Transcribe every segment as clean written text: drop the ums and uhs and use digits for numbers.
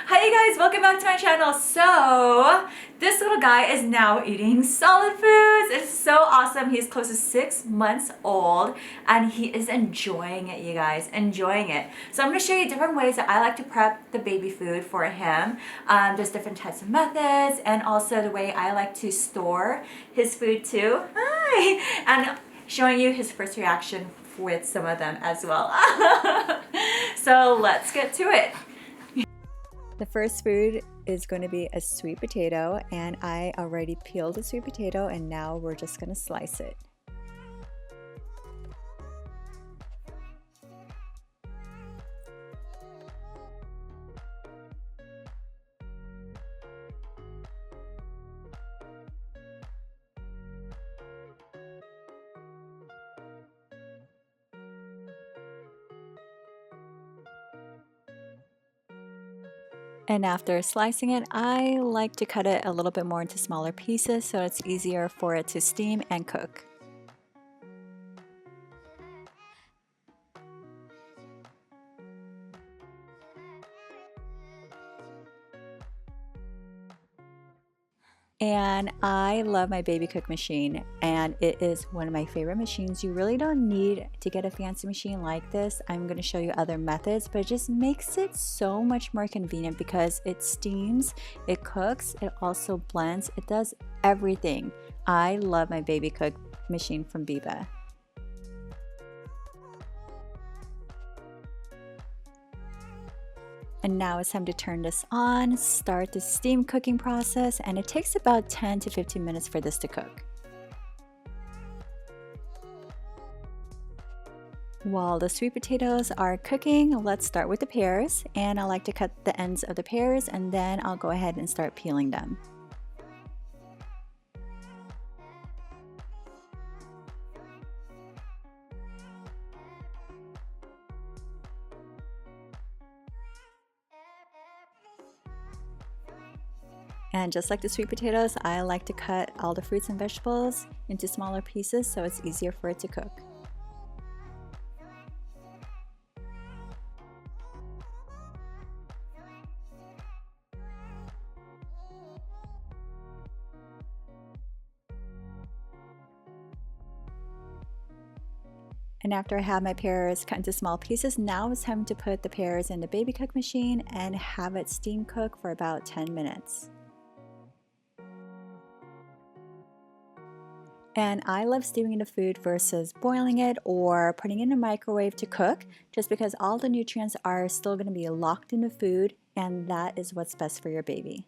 Hi you guys, welcome back to my channel. So this little guy is now eating solid foods. It's so awesome. He's close to 6 months old and he is enjoying it, you guys, enjoying it. So I'm going to show you different ways that I like to prep the baby food for him. There's different types of methods and also the way I like to store his food too. Hi! And showing you his first reaction with some of them as well. So let's get to it. The first food is going to be a sweet potato, and I already peeled the sweet potato and now we're just going to slice it. And after slicing it, I like to cut it a little bit more into smaller pieces so it's easier for it to steam and cook. And I love my baby cook machine, and it is one of my favorite machines. You really don't need to get a fancy machine like this. I'm going to show you other methods, but it just makes it so much more convenient because it steams, it cooks, it also blends, it does everything. I love my baby cook machine from Biba. And now it's time to turn this on, start the steam cooking process, and it takes about 10 to 15 minutes for this to cook. While the sweet potatoes are cooking, let's start with the pears, and I like to cut the ends of the pears and then I'll go ahead and start peeling them. And just like the sweet potatoes, I like to cut all the fruits and vegetables into smaller pieces so it's easier for it to cook. And after I have my pears cut into small pieces, now it's time to put the pears in the baby cook machine and have it steam cook for about 10 minutes. And I love steaming the food versus boiling it or putting it in a microwave to cook, just because all the nutrients are still going to be locked in the food, and that is what's best for your baby.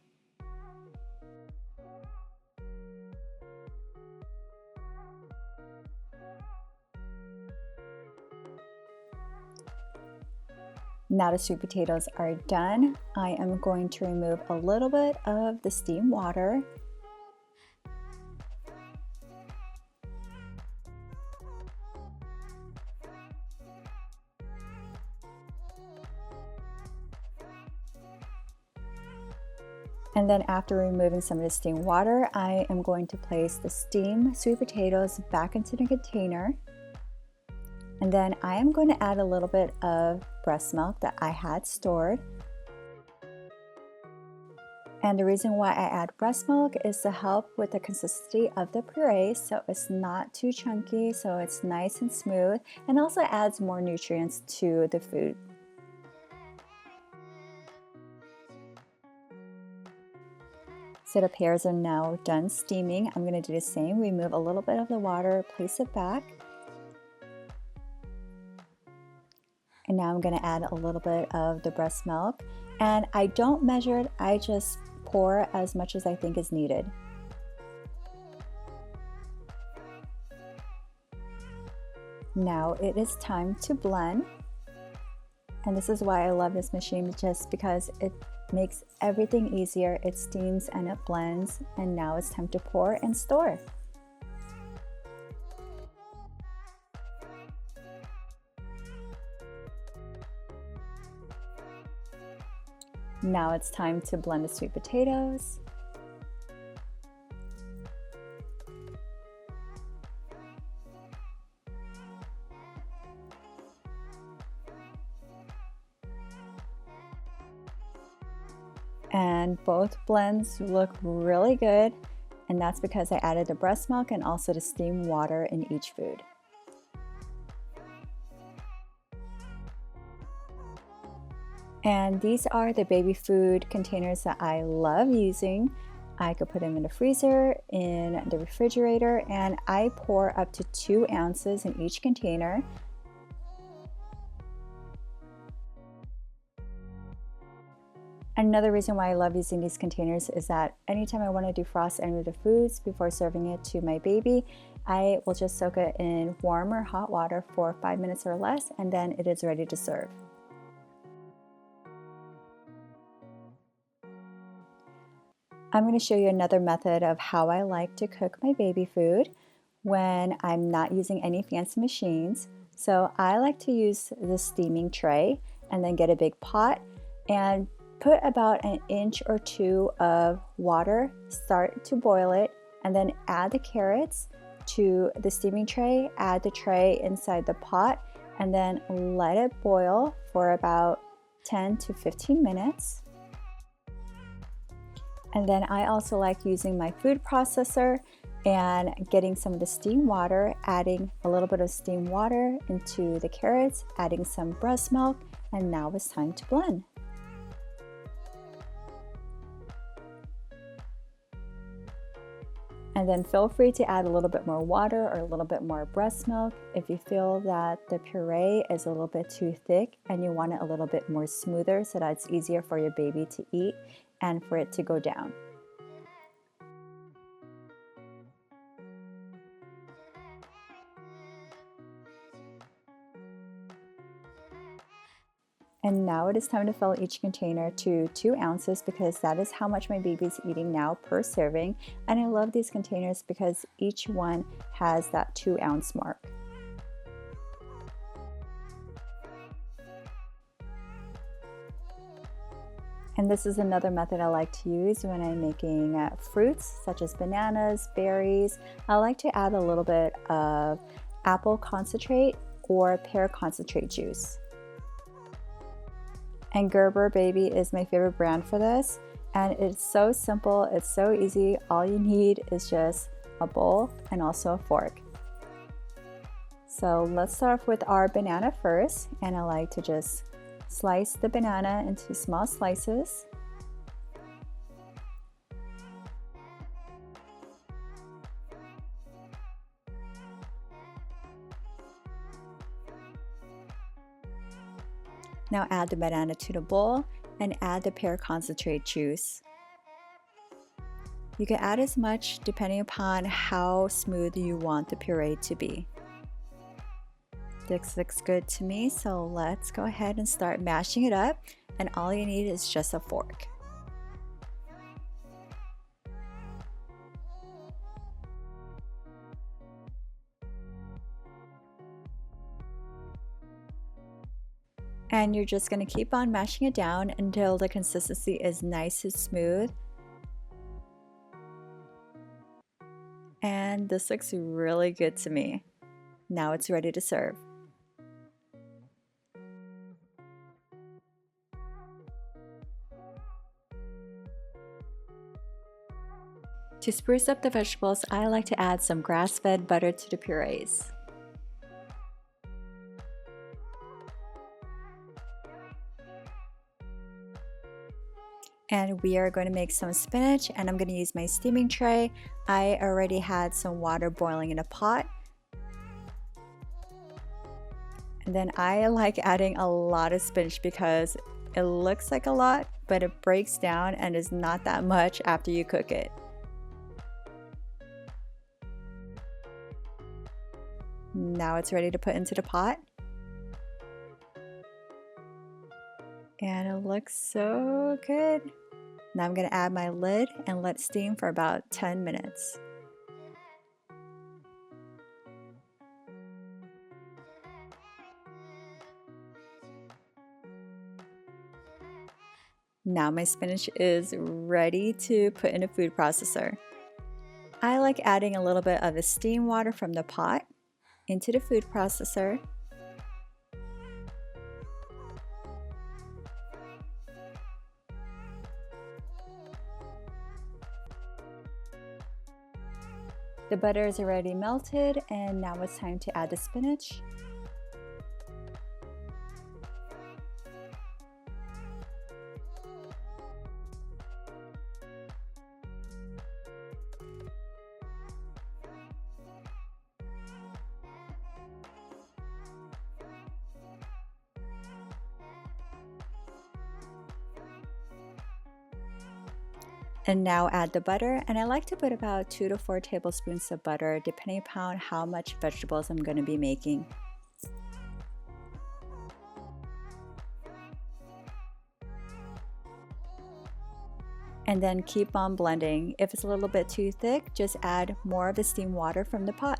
Now the sweet potatoes are done. I am going to remove a little bit of the steam water. And then after removing some of the steam water, I am going to place the steamed sweet potatoes back into the container. And then I am going to add a little bit of breast milk that I had stored. And the reason why I add breast milk is to help with the consistency of the puree so it's not too chunky, so it's nice and smooth, and also adds more nutrients to the food. So the pears are now done steaming. I'm going to do the same. Remove a little bit of the water, place it back. And now I'm going to add a little bit of the breast milk. And I don't measure it, I just pour as much as I think is needed. Now it is time to blend. And this is why I love this machine, just because it makes everything easier. It steams and it blends, and now it's time to pour and store. Now it's time to blend the sweet potatoes. And both blends look really good, and that's because I added the breast milk and also the steamed water in each food. And these are the baby food containers that I love using. I could put them in the freezer, in the refrigerator, and I pour up to 2 ounces in each container. Another reason why I love using these containers is that anytime I want to defrost any of the foods before serving it to my baby, I will just soak it in warm or hot water for 5 minutes or less, and then it is ready to serve. I'm going to show you another method of how I like to cook my baby food when I'm not using any fancy machines. So I like to use the steaming tray and then get a big pot and put about 1 inch or 2 of water, start to boil it, and then add the carrots to the steaming tray, add the tray inside the pot, and then let it boil for about 10 to 15 minutes. And then I also like using my food processor and getting some of the steam water, adding a little bit of steam water into the carrots, adding some breast milk, and now it's time to blend. And then feel free to add a little bit more water or a little bit more breast milk if you feel that the puree is a little bit too thick and you want it a little bit more smoother so that it's easier for your baby to eat and for it to go down. And now it is time to fill each container to 2 ounces because that is how much my baby's eating now per serving. And I love these containers because each one has that 2 ounce mark. And this is another method I like to use when I'm making fruits such as bananas, berries. I like to add a little bit of apple concentrate or pear concentrate juice. And Gerber Baby is my favorite brand for this, and it's so simple, it's so easy. All you need is just a bowl and also a fork. So let's start off with our banana first, and I like to just slice the banana into small slices. Now add the banana to the bowl and add the pear concentrate juice. You can add as much depending upon how smooth you want the puree to be. This looks good to me, so let's go ahead and start mashing it up, and all you need is just a fork. And you're just going to keep on mashing it down until the consistency is nice and smooth. And this looks really good to me. Now it's ready to serve. To spruce up the vegetables, I like to add some grass-fed butter to the purees. And we are going to make some spinach, and I'm going to use my steaming tray. I already had some water boiling in a pot. And then I like adding a lot of spinach because it looks like a lot, but it breaks down and is not that much after you cook it. Now it's ready to put into the pot. And it looks so good. Now I'm going to add my lid and let it steam for about 10 minutes. Now my spinach is ready to put in a food processor. I like adding a little bit of the steam water from the pot into the food processor. The butter is already melted, and now it's time to add the spinach. And now add the butter, and I like to put about 2 to 4 tablespoons of butter depending upon how much vegetables I'm going to be making. And then keep on blending. If it's a little bit too thick, just add more of the steam water from the pot.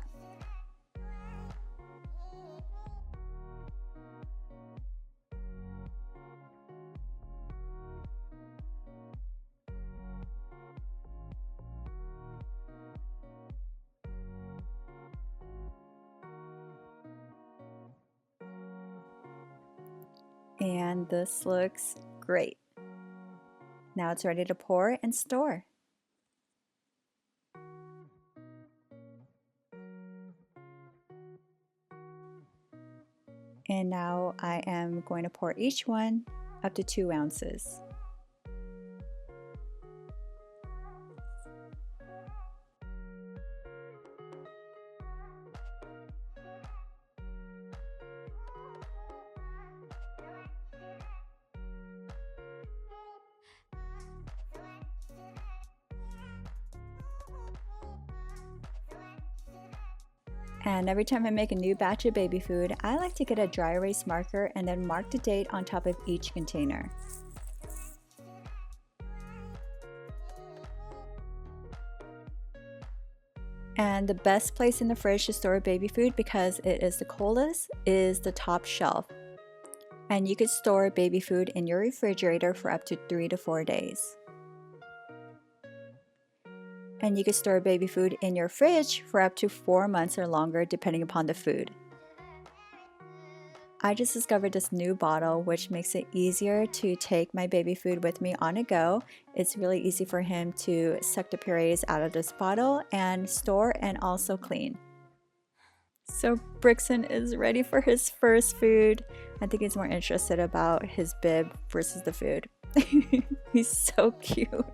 And this looks great. Now it's ready to pour and store. And now I am going to pour each one up to 2 ounces. And every time I make a new batch of baby food, I like to get a dry erase marker and then mark the date on top of each container. And the best place in the fridge to store baby food, because it is the coldest, is the top shelf. And you could store baby food in your refrigerator for up to 3 to 4 days. And you could store baby food in your fridge for up to 4 months or longer depending upon the food. I just discovered this new bottle which makes it easier to take my baby food with me on a go. It's really easy for him to suck the purees out of this bottle and store and also clean. So Brixon is ready for his first food. I think he's more interested about his bib versus the food. He's so cute.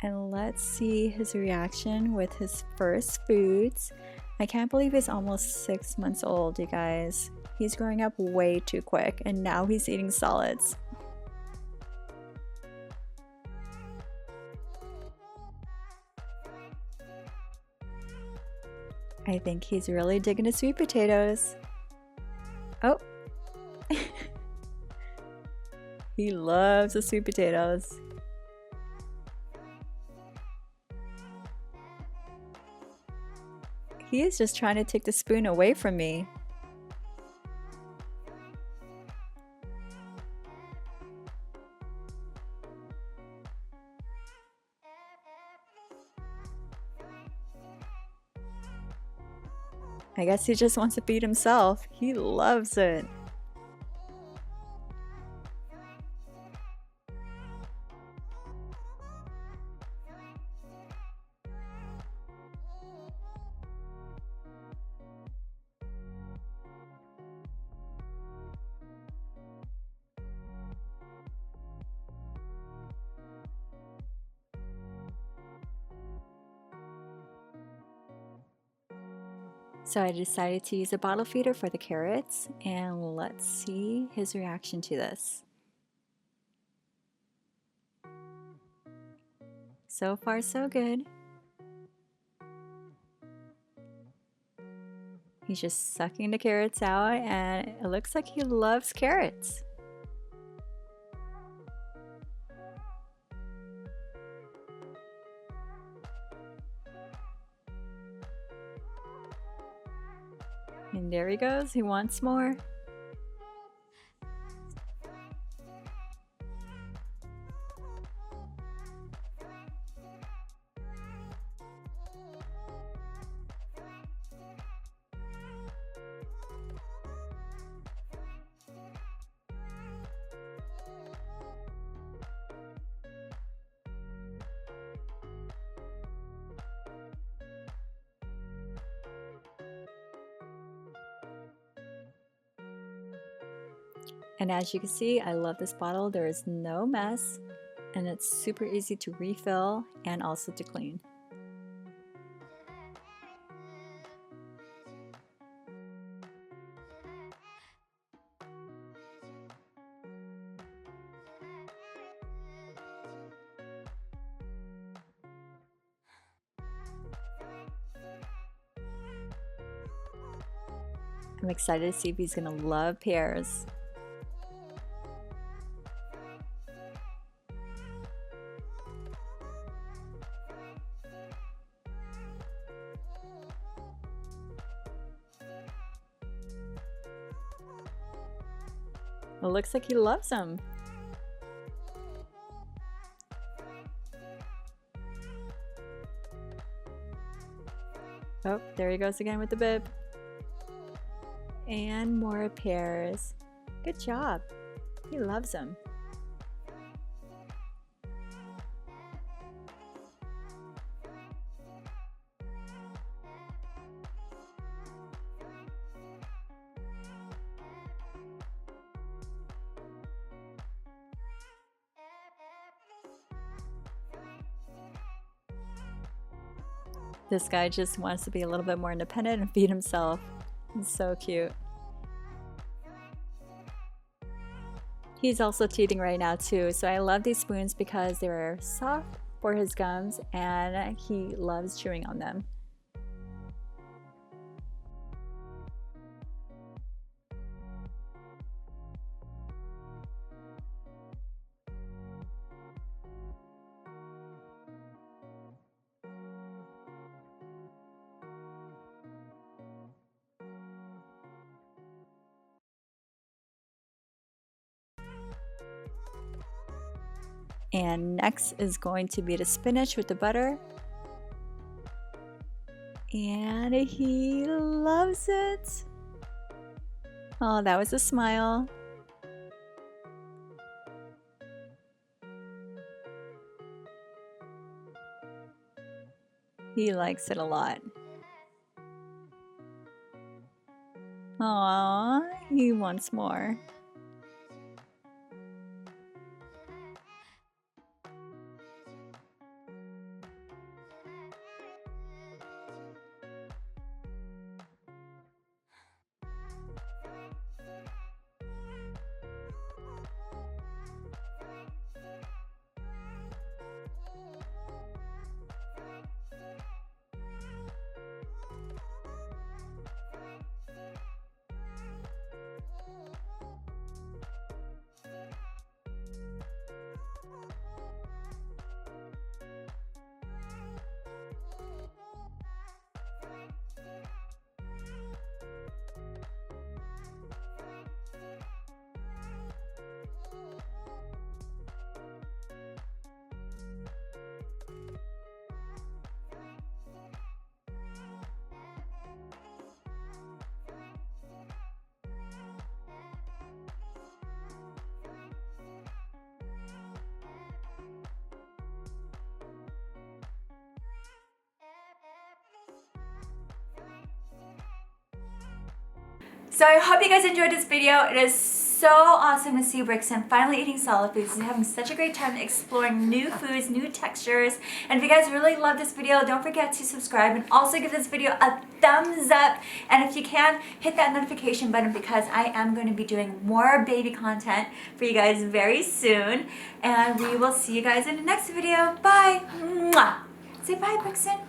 And let's see his reaction with his first foods. I can't believe he's almost 6 months old, you guys. He's growing up way too quick, and now he's eating solids. I think he's really digging the sweet potatoes. Oh! He loves the sweet potatoes. He is just trying to take the spoon away from me. I guess he just wants to feed himself. He loves it. So I decided to use a bottle feeder for the carrots, and let's see his reaction to this. So far so good. He's just sucking the carrots out, and it looks like he loves carrots. And there he goes, he wants more. And as you can see, I love this bottle. There is no mess, and it's super easy to refill and also to clean. I'm excited to see if he's gonna love pears. It looks like he loves them. Oh, there he goes again with the bib. And more pears. Good job. He loves them. This guy just wants to be a little bit more independent and feed himself. He's so cute. He's also teething right now too, so I love these spoons because they're soft for his gums and he loves chewing on them. And next is going to be the spinach with the butter. And he loves it. Oh, that was a smile. He likes it a lot. Aww, he wants more. So I hope you guys enjoyed this video. It is so awesome to see Brixon finally eating solid foods. He's having such a great time exploring new foods, new textures. And if you guys really love this video, don't forget to subscribe and also give this video a thumbs up. And if you can, hit that notification button because I am going to be doing more baby content for you guys very soon. And we will see you guys in the next video. Bye! Mwah! Say bye, Brixon.